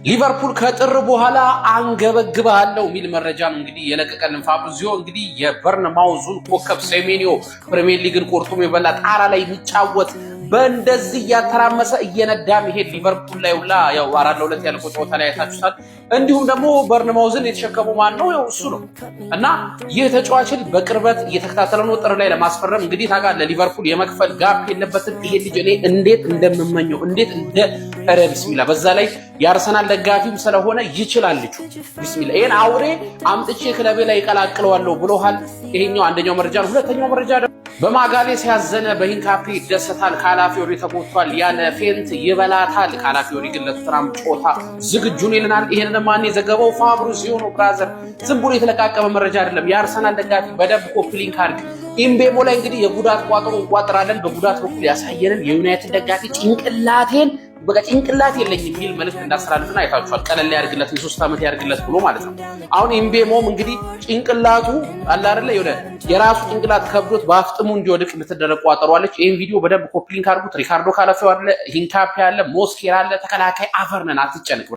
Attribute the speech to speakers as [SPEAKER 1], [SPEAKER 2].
[SPEAKER 1] ሊቨርፑል ከጥር በኋላ አንገበግባለው ሚል መረጃ ነው እንግዲህ የለቀቀልን ፋብሪዚዮ። እንግዲህ የበርንማውዙን ኮከብ ሴሜኒዮ ፕሪሚየር ሊግን ቆርጦም የበላ ጣራ ላይ የሚጫወት በእንደዚህ ያተራመሰ እየነዳ መሄድ ሊቨርፑል ላይ ሁላ ያው 4-2 ያልቆ ጨዋታ ላይ አይታችሁታል። እንዲሁም ደግሞ በርንማውዝን የተሸከሙ ማን ነው? ያው እሱ ነው። እና ይህ ተጫዋችን በቅርበት እየተከታተለ ነው። ጥር ላይ ለማስፈረም እንግዲህ ታውቃለህ ለሊቨርፑል የመክፈል ጋፕ የለበትም። ይሄ ልጅ እኔ እንዴት እንደምመኘው እንዴት እንደ ቢስሚላ በዛ ላይ የአርሰናል ደጋፊም ስለሆነ ይችላል ልጁ ቢስሚላ ይሄን አውሬ አምጥቼ ክለቤ ላይ ይቀላቅለዋለሁ ብሎሃል። ይሄኛው አንደኛው መረጃ ነው። ሁለተኛው መረጃ ደግሞ በማጋሌስ ያዘነ በሂንካፒ ይደሰታል። ካላፊዮሪ ተጎድቷል፣ ያለ ፌንት ይበላታል። ካላፊዮሪ ግን ለቶተንሃም ጨዋታ ዝግጁ ነው ይለናል። ይሄንን ማን የዘገበው? ፋብሪዚዮ ነው። ብራዘር ዝም ብሎ የተለቃቀመ መረጃ አይደለም። የአርሰናል ደጋፊ በደንብ ኮፕሊንክ አድርግ። ኢምቤሞ ላይ እንግዲህ የጉዳት ቋጠሮ እንቋጥራለን። በጉዳት በኩል ያሳየንን የዩናይትድ ደጋፊ ጭንቅላቴን በቃ ጭንቅላት የለኝም የሚል መልእክት እንዳስተላልፍና አይታችኋል። ቀለል ያርግለት የ3 ዓመት ያርግለት ብሎ ማለት ነው። አሁን ኢምቤሞም እንግዲህ ጭንቅላቱ አለ አይደለ የሆነ የራሱ ጭንቅላት ከብዶት በአፍጥሙ እንዲወድቅ ልትደረግ ቋጠሯለች። ይሄን ቪዲዮ በደንብ ኮፕሊንክ አድርጉት። ሪካርዶ ካላፊዮ አለ፣ ሂንካፒ አለ፣ ሞስኬራ አለ። ተከላካይ አፈር ነን፣ አትጨነቅ።